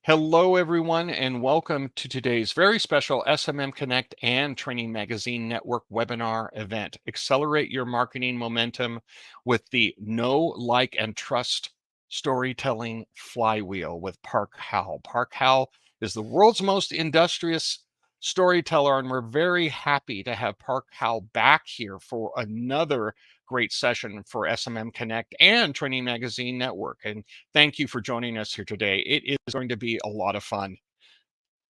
Hello, everyone, and welcome to today's very special SMM Connect and Training Magazine Network webinar event. Accelerate your marketing momentum with the Know, Like, and Trust Storytelling Flywheel with Park Howell. Park Howell is the world's most industrious storyteller, and we're very happy to have Park Howell back here for another great session for SMM Connect and Training Magazine Network. And thank you for joining us here today. It is going to be a lot of fun.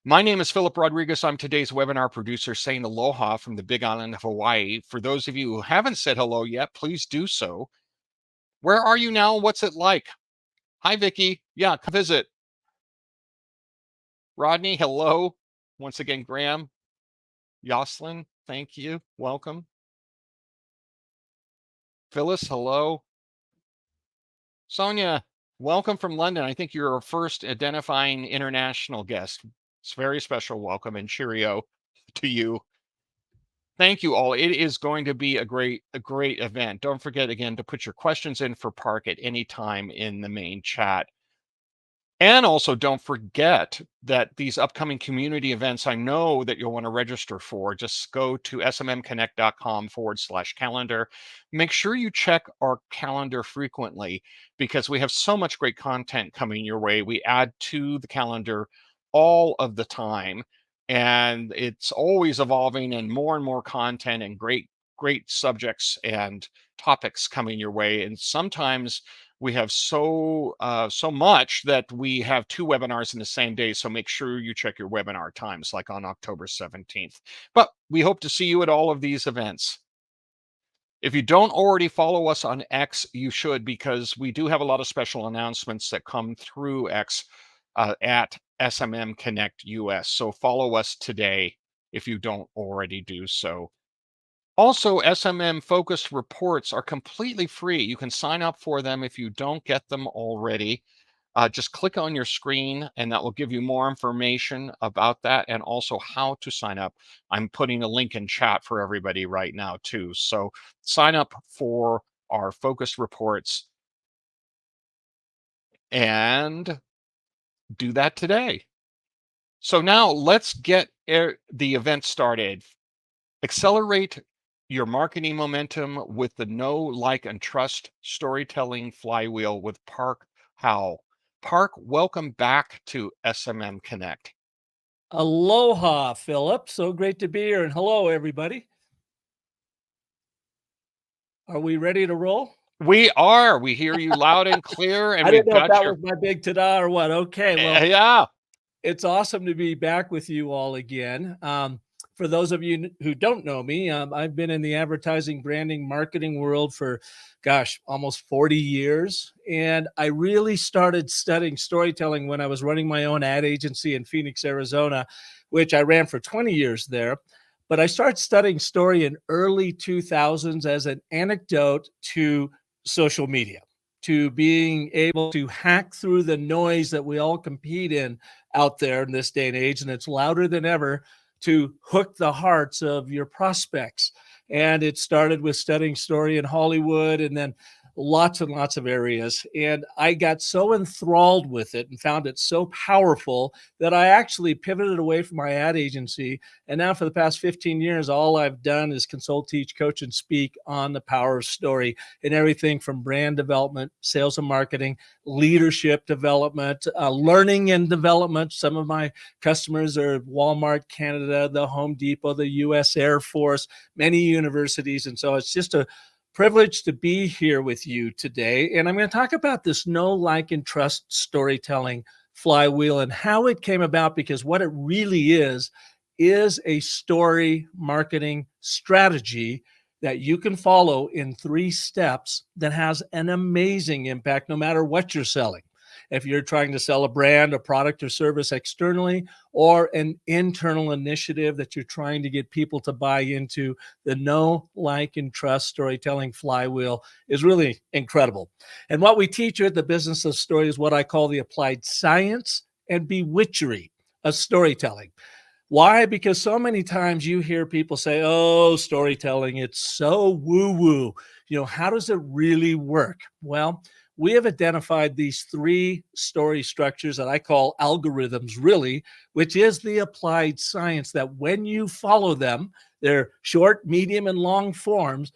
My name is Philip Rodriguez. I'm today's webinar producer saying aloha from the Big Island of Hawaii. For those of you who haven't said hello yet, please do so. Where are you now? What's it like? Hi, Vicki. Yeah, come visit. Rodney, hello. Once again, Graham, Yoslin, thank you. Welcome. Phyllis, hello. Sonia, welcome from London. I think you're our first identifying international guest. It's a very special welcome and cheerio to you. Thank you all. It is going to be a great event. Don't forget again to put your questions in for Park at any time in the main chat. And also don't forget that these upcoming community events, I know that you'll want to register for. Just go to smmconnect.com/calendar. Make sure you check our calendar frequently because we have so much great content coming your way. We add to the calendar all of the time, and it's always evolving and more content and great subjects and topics coming your way. And sometimes we have so much that we have two webinars in the same day. So make sure you check your webinar times, like on October 17th. But we hope to see you at all of these events. If you don't already follow us on X, you should, because we do have a lot of special announcements that come through X at SMM Connect US. So follow us today if you don't already do so. Also, SMM focused reports are completely free. You can sign up for them if you don't get them already. Just click on your screen and that will give you more information about that and also how to sign up. I'm putting a link in chat for everybody right now too. So sign up for our focused reports and do that today. So now let's get the event started. Accelerate your marketing momentum with the Know, Like, and Trust Storytelling Flywheel with Park Howell. Park, welcome back to SMM Connect. Aloha, Philip. So great to be here. And hello, everybody. Are we ready to roll? We are. We hear you loud and clear. And I didn't know if that your... was my big ta-da or what. Okay, well, yeah. It's awesome to be back with you all again. For those of you who don't know me, I've been in the advertising, branding, marketing world for, almost 40 years. And I really started studying storytelling when I was running my own ad agency in Phoenix, Arizona, which I ran for 20 years there. But I started studying story in early 2000s as an anecdote to social media, to being able to hack through the noise that we all compete in out there in this day and age, and it's louder than ever, to hook the hearts of your prospects. And it started with studying story in Hollywood and then lots and lots of areas. And I got so enthralled with it and found it so powerful that I actually pivoted away from my ad agency. And now for the past 15 years, all I've done is consult, teach, coach, and speak on the power of story in everything from brand development, sales and marketing, leadership development, learning and development. Some of my customers are Walmart Canada, the Home Depot, the U.S. Air Force, many universities. And so it's just a privilege to be here with you today. And I'm going to talk about this Know, Like, and Trust storytelling flywheel and how it came about, because what it really is a story marketing strategy that you can follow in 3 steps that has an amazing impact no matter what you're selling. If you're trying to sell a brand, a product, or service externally, or an internal initiative that you're trying to get people to buy into, the Know, Like, and Trust storytelling flywheel is really incredible. And what we teach you at the Business of Story is what I call the applied science and bewitchery of storytelling. Why? Because so many times you hear people say, oh, storytelling, it's so woo woo. How does it really work? Well, we have identified these three story structures that I call algorithms, really, which is the applied science that when you follow them, they're short, medium, and long forms.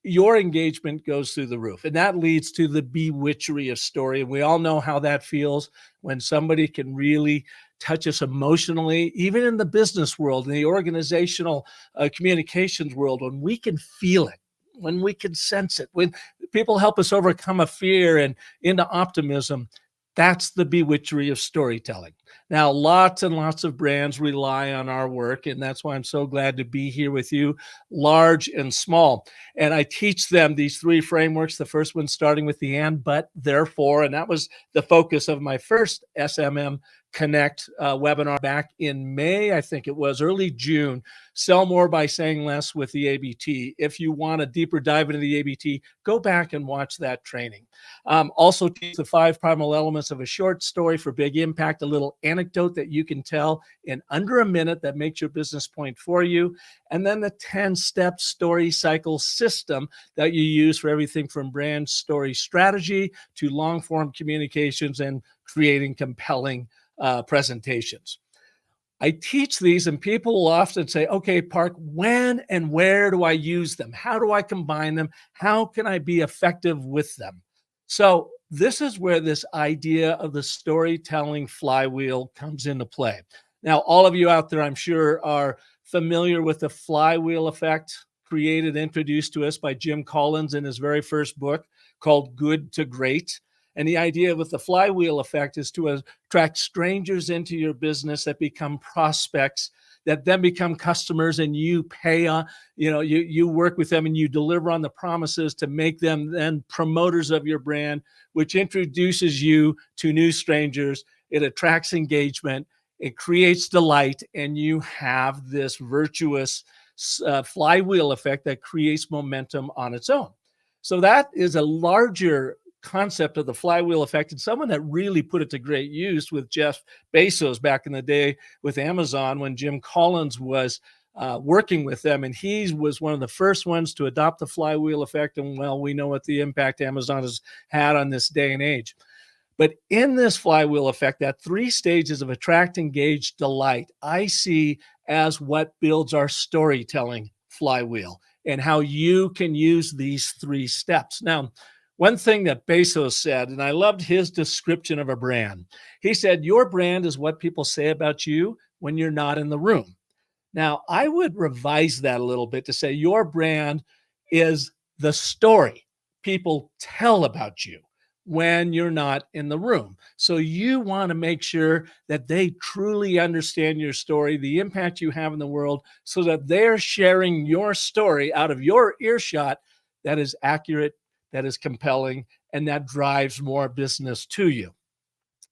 Your engagement goes through the roof. And that leads to the bewitchery of story. And we all know how that feels when somebody can really touch us emotionally, even in the business world, in the organizational communications world, when we can feel it, when we can sense it, when people help us overcome a fear and into optimism. That's the bewitchery of storytelling. Now, lots and lots of brands rely on our work, and that's why I'm so glad to be here with you, large and small. And I teach them these three frameworks. The first one starting with the and, but, therefore, and that was the focus of my first SMM Connect webinar back in May, I think it was, early June. Sell more by saying less with the ABT. If you want a deeper dive into the ABT, go back and watch that training. Also teach the 5 primal elements of a short story for big impact, a little anecdote that you can tell in under a minute that makes your business point for you. And then the 10-step story cycle system that you use for everything from brand story strategy to long form communications and creating compelling presentations. I teach these, and people will often say, okay, Park, when and where do I use them? How do I combine them? How can I be effective with them? So, this is where this idea of the storytelling flywheel comes into play. Now, all of you out there, I'm sure, are familiar with the flywheel effect, created, introduced to us by Jim Collins in his very first book called Good to Great. And the idea with the flywheel effect is to attract strangers into your business that become prospects, that then become customers, and you pay you work with them and you deliver on the promises to make them then promoters of your brand, which introduces you to new strangers. It attracts engagement, it creates delight, and you have this virtuous flywheel effect that creates momentum on its own. So that is a larger concept of the flywheel effect, and someone that really put it to great use with Jeff Bezos back in the day with Amazon when Jim Collins was working with them. And he was one of the first ones to adopt the flywheel effect. And well, we know what the impact Amazon has had on this day and age. But in this flywheel effect, that 3 stages of attract, engage, delight, I see as what builds our storytelling flywheel and how you can use these 3 steps. Now, one thing that Bezos said, and I loved his description of a brand. He said, your brand is what people say about you when you're not in the room. Now, I would revise that a little bit to say your brand is the story people tell about you when you're not in the room. So you want to make sure that they truly understand your story, the impact you have in the world, so that they're sharing your story out of your earshot that is accurate, that is compelling, and that drives more business to you.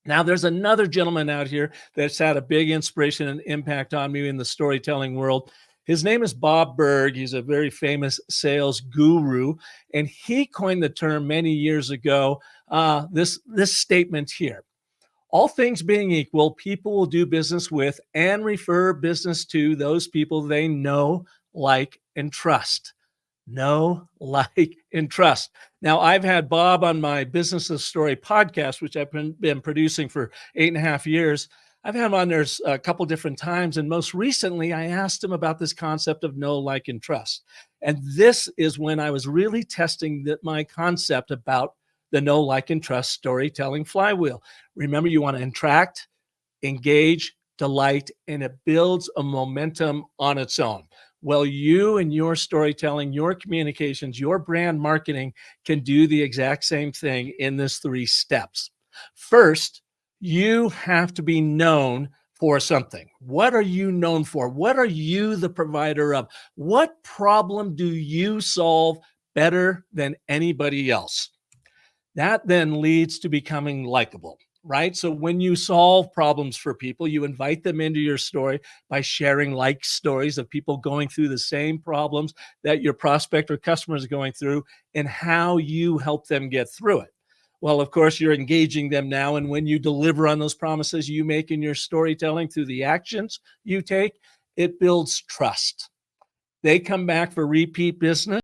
Now, there's another gentleman out here that's had a big inspiration and impact on me in the storytelling world. His name is Bob Berg. He's a very famous sales guru, and he coined the term many years ago. This statement here: all things being equal, people will do business with and refer business to those people they know, like, and trust. Know, like, and trust. Now, I've had Bob on my Business of Story podcast, which I've been producing for 8.5 years. I've had him on there a couple different times. And most recently, I asked him about this concept of know, like, and trust. And this is when I was really testing my concept about the know, like, and trust storytelling flywheel. Remember, you want to attract, engage, delight, and it builds a momentum on its own. Well, you and your storytelling, your communications, your brand marketing can do the exact same thing in this 3 steps. First, you have to be known for something. What are you known for? What are you the provider of? What problem do you solve better than anybody else? That then leads to becoming likable, right? So when you solve problems for people, you invite them into your story by sharing like stories of people going through the same problems that your prospect or customer is going through and how you help them get through it. Well, of course, you're engaging them now. And when you deliver on those promises you make in your storytelling through the actions you take, it builds trust. They come back for repeat business.